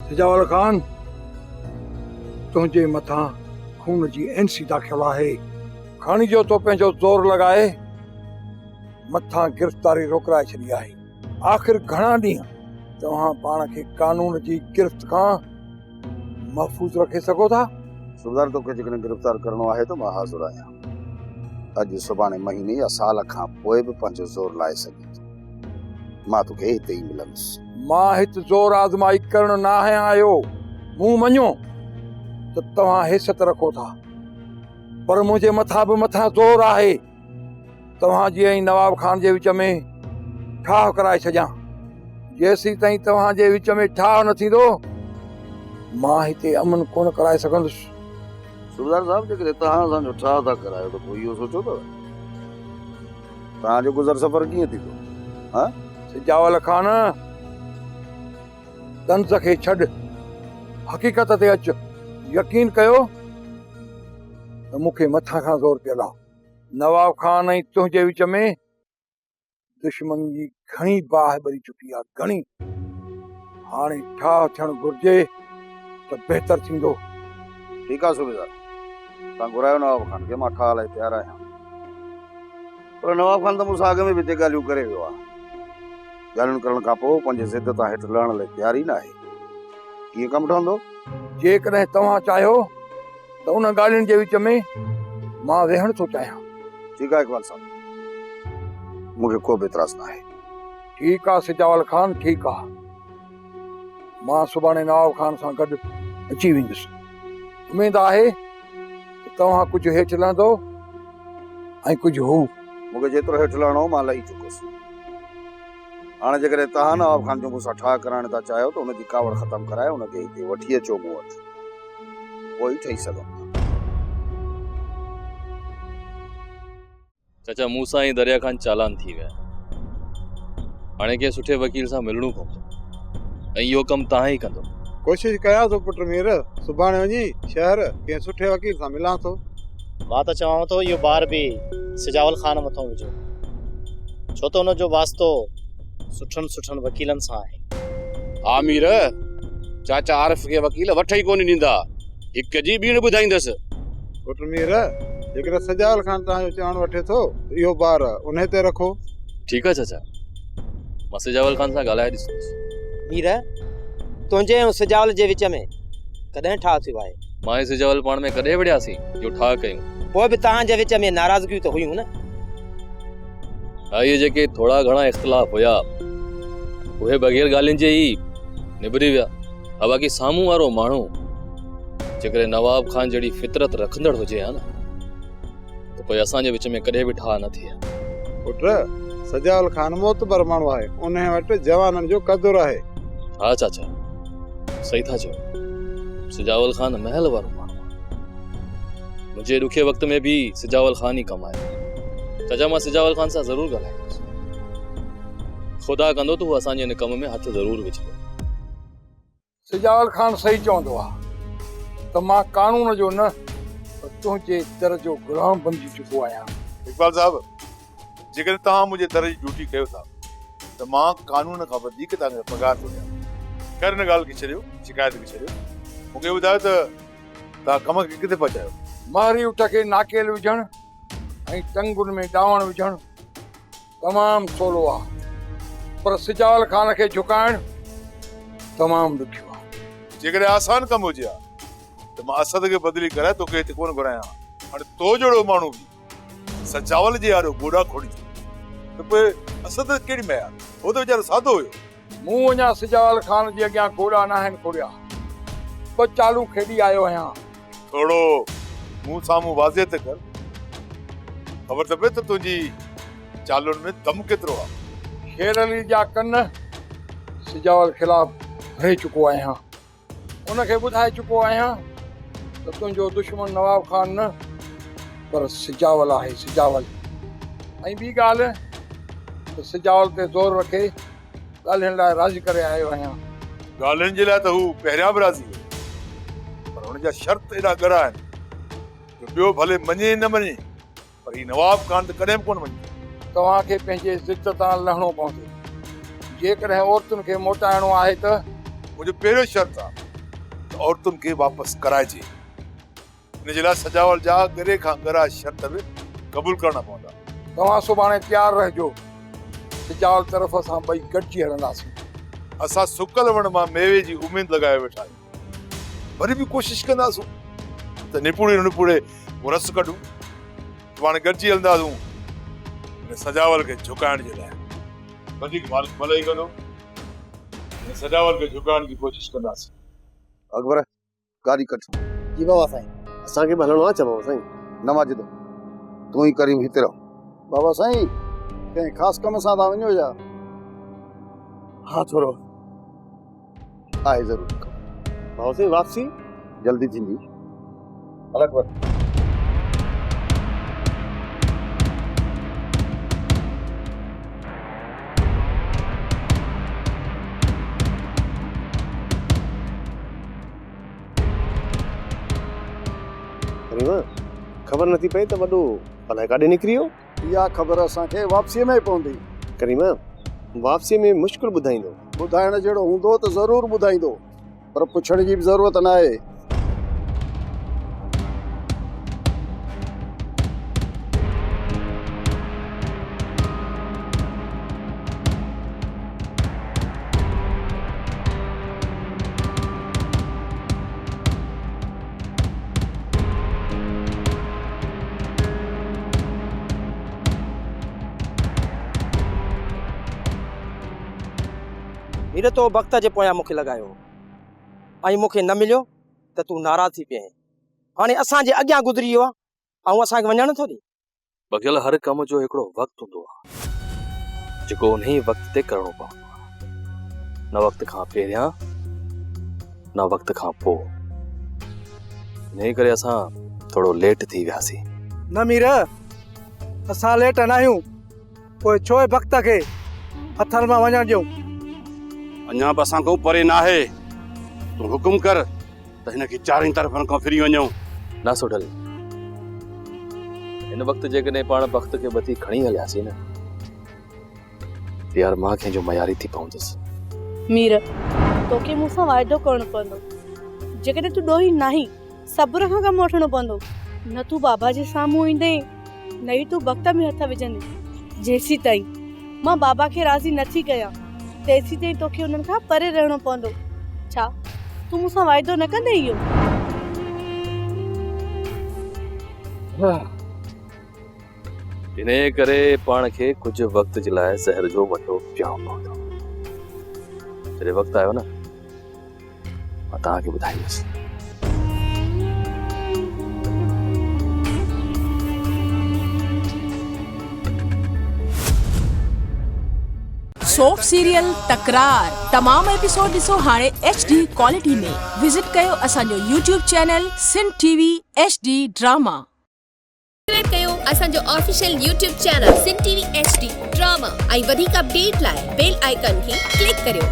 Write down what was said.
सिजावल खान तुझे मथा खून जी एनसी दाखिल है। खानी जो तो पंहिंजो ज़ोर लगाए मथा गिरफ़्तारी रोकराए छॾी आहे। आख़िर घणा ॾींहं तव्हां पाण खे कानून जी गिरफ़्त खां महफ़ूज़ रखे सघो था? सूबेदार तोखे जेकॾहिं गिरफ़्तार करणो आहे त मां हाज़िर आहियां। अॼु सुभाणे महीने या साल खां पोइ बि पंहिंजो ज़ोर लाए सघीं थो। मां तोखे हिते ई मिलंदुसि। मां हिते ज़ोर आज़माई करण न आयो। मूं मञो त तव्हां हैसियत रखो था, पर मुंहिंजे मथां ज़ोर आहे। तव्हां जी ऐं नवाब खान जे विच में ठाह कराए छॾियां। जेसीं ताईं तव्हां जे विच में ठाह न थींदो मां हिते अमन कोन कराए सघंदुसि। सूबेदार साहब जेकॾहिं तव्हां असांजो ठाह था करायो त पोइ इहो सोचो अथव तव्हांजो गुज़र सफ़र कीअं थींदो? हा सिजावल खान, तंज़ खे छॾ, हक़ीक़त ते अच। यकीन कयो त मूंखे मथां खां ज़ोर पियल आहे। नवाब खान ऐं तुंहिंजे विच में दुश्मन जी घणी बाहि ॿरी चुकी आहे, घणी। हाणे ठाह थियणु घुर्जे त बहितर थींदो। ठीकु आहे सूबेदार, तव्हां घुरायो नवाब खान खे, मां ठाह लाइ तयारु आहियां। पर नवाब खान त मूंसां अॻु में बि हिते ॻाल्हियूं करे वियो आहे। ॻाल्हियुनि करण खां पोइ पंहिंजे ज़िद तां हेठि लहण लाइ तयारु ई न आहे। कीअं कमु ठहंदो? जेकॾहिं तव्हां चाहियो त उन ॻाल्हियुनि जे विच में मां वेहण थो चाहियां। ठीकु आहे इकबाल साहब, मूंखे को बि एतिराज़ न आहे। ठीकु आहे सिजावल खान, ठीकु आहे। मां सुभाणे नवाब खान सां गॾु अची वेंदुसि। उमेद आहे त तव्हां कुझु हेठि लहंदो ऐं कुझु हू। मूंखे जेतिरो हेठि लहणो मां लही चुकुसि। हाणे जेकॾहिं तव्हां नवाब खान जो मूंसां ठाह कराइण था चाहियो त हुनजी कावड़ ख़तमु कराए हुनखे हिते वठी अचो मूं वटि, पोइ ई ठही सघूं। चाचा मूंसां ई दरिया खान चालान थी विया। हाणे कंहिं सुठे वकील सां मिलणो पवंदो ऐं इहो कमु तव्हां ई कंदो। कोशिशि कयां थो पुट मीर, सुभाणे वञी शहर कंहिं सुठे वकील सां मिलां थो। मां त चवां थो इहो ॿार बि सिजावल खान मथां विझो, छो त हुनजो वास्तो सुठनि वकीलनि सां आहे। आमिर चाचा आरिफ खे वकील वठ ई कोन ॾींदा, हिक जी ॿी न ॿुधाईंदसि। पुट मीर, जेकॾहिं सिजावल खान तव्हांजो चवण वठे थो त इहो ॿार उन ते रखो। ठीकु आहे चाचा, मां सिजावल खान सां ॻाल्हाए ॾिसंदुसि। मीर, तुंहिंजे ऐं सिजावल जे विच में कॾहिं ठाह थियो आहे? मां ऐं सिजावल पाण में कॾहिं विड़ियासीं जो ठाह कयूं? पोइ बि तव्हांजे विच में नाराज़गियूं त हुयूं न? इहे जेके थोड़ा घणा इख़्तिलाफ़ हुया उहे बग़ैर ॻाल्हियुनि जे ई निबरी विया। बाक़ी साम्हूं वारो माण्हू जेकॾहिं नवाब खान जहिड़ी फितरत रखंदड़ हुजे हा न त पोइ असांजे विच में कॾहिं बि ठाह न थिए। पुट, सिजावल खान मोतबर माण्हू आहे, उन वटि जवाननि जो क़दुरु आहे। हा चाचा, सही था चओ। सिजावल खान महल वारो माण्हू आहे। मुंहिंजे ॾुखे वक़्त में बि सिजावल खान ई कमु आयो। चाचा मां सिजावल खान सां ज़रूरु ॻाल्हाईंदुसि। ख़ुदा कंदो त हू असांजे हिन कम में हथु ज़रूरु विझंदो। सिजावल खान सही चवंदो आहे त मां कानून जो न तुंहिंजे दर जो गुलाम बणिजी चुको आहियां। इकबाल साहब, जेकॾहिं तव्हां मुंहिंजे दर जी ड्यूटी कयो था त मां कानून खां वधीक तव्हांखे पघार थो ॾियां। ख़ैर हिन ॻाल्हि खे छॾियो, शिकायत खे छॾियो, मूंखे ॿुधायो त तव्हां कम खे किथे पहुचायो? मारी उठ खे नाकेल विझणु ऐं टंगुनि में डावण विझणु तमामु सवलो आहे, पर सिजावल खान खे झुकाइणु तमामु ॾुखियो आहे। जेकॾहिं आसान कमु हुजे हा त मां असद खे बदिली कराए तोखे हिते कोन घुरायां। हाणे तो जहिड़ो माण्हू बि सजावल जे यारो गोॾा खोड़ी त पोइ असद कहिड़ी मयार? उहो त वीचारो सादो हुयो। मूं अञा सिजावल खान जे अॻियां गोॾा न आहिनि खोड़िया। ॿ चालू खेॾी आयो आहियां। थोरो मूं साम्हूं वाज़े त कर, ख़बर त पए त तुंहिंजी चालुनि में दम केतिरो आहे। शेर अली जा कन सिजावल ख़िलाफ़ भरे चुको आहियां। उनखे ॿुधाए चुको आहियां त तुंहिंजो दुश्मन नवाब खान न पर सिजावल आहे, सिजावल। ऐं ॿी ॻाल्हि त सिजावल ते ज़ोर रखे ॻाल्हियुनि लाइ राज़ी करे आयो आहियां। ॻाल्हियुनि जे लाइ त हू पहिरियां बि राज़ी हो, पर हुनजा शर्त एॾा ॻरा आहिनि जो ॿियो भले मञे न मञे पर ही नवाब खान त कॾहिं बि कोन मञे। तव्हांखे पंहिंजे ज़िद तां लहणो पवंदो। जेकॾहिं औरतुनि खे मोटाइणो आहे त मुझे पहिरियों शर्त आहे त औरतुनि खे वापसि कराइजे। इन जे लाइ सजावल जा गरे खां गरा शर्त बि क़बूल करणा पवंदा। तव्हां सुभाणे तयारु रहिजो, सिजावल तरफ़ असां ॿई गॾिजी हलंदासीं। असां सुकल वण मां मेवे जी उमेद लॻाए वेठा आहियूं। वरी बि कोशिशि कंदासूं त निपुड़े वो रस कढूं। सुभाणे गॾिजी हलंदासूं इन सजावल खे झुकाइण जे लाइ। वधीक मालिक भलाई कंदो। इन सजावल खे झुकाइण जी कोशिशि कंदासीं। अकबर गाड़ी कट। जी बाबा साईं। असांखे बि हलणो आहे छा बाबा साईं? न माजिद तूं ई करीम हिते रहो। बाबा साईं कंहिं ख़ासि कम सां था वञो छा? हाँ थोरो आहे ज़रूर। बाबा साईं वापसी जल्दी थींदी। हल अकबर। करीमा ख़बर नथी पए त वॾो अलाए काॾे निकिरी वियो। इहा ख़बर असांखे वापसीअ में पवंदी। करीमा वापसीअ में मुश्किल ॿुधाईंदो। ॿुधाइण जहिड़ो हूंदो त ज़रूरु ॿुधाईंदो, पर पुछण जी बि ज़रूरत न आहे। हीरे तो वक़्त जे पोयां मूंखे लॻायो ऐं मूंखे न मिलियो त तूं नाराज़ थी पिए। हाणे असांजे अॻियां गुज़री वियो आहे ऐं असांखे वञण थो ॾे। बघियल हर कम जो हिकिड़ो वक़्तु हूंदो आहे जेको उन ई वक़्त ते करणो पवंदो आहे। न वक़्त खां पहिरियां न वक़्त खां पोइ। इन करे असां थोरो लेट थी वियासीं। न मीर असां लेट न आहियूं, पोइ छो वक़्त खे हथनि मां वञण ॾियूं। अञा बि असां खां परे न आहे। तूं हुकुम कर त हिन खे चारई तरफ़नि खां फिरी वञूं। ना सुढल हिन वक़्त जेकॾहिं पाण वक़्त खे बती खणी हलियासीं न यार मां कंहिंजो मयारी थी पवंदुसि। मीर तोखे मूंसां वाइदो करणो पवंदो। जेकॾहिं तूं ॾोही नाही सब्र खां कमु वठणो पवंदो। न तूं बाबा जे साम्हूं ईंदे न ई तूं वक़्त में हथ विझंदे। जेसीं ताईं मां बाबा खे राज़ी नथी कयां तेसीं ताईं तोखे उन्हनि खां परे रहणो पवंदो। छा तूं मूंसां वाइदो न कंदे इहो? इन करे पाण खे कुझु वक़्त जे लाइ ज़हर जो वठो पियो पवंदो। जॾहिं वक़्तु आयो न मां तव्हांखे ॿुधाईंदुसि। सोप सीरियल तकरार तमाम एपिसोड ॾिसो हाणे HD क्वालिटी में। विजिट कयो असांजो YouTube channel Sindh TV HD drama. Subscribe कयो असांजो official YouTube channel Sindh TV HD drama ऐं वधीक अपडेट लाइ बेल आइकन खे क्लिक करियो।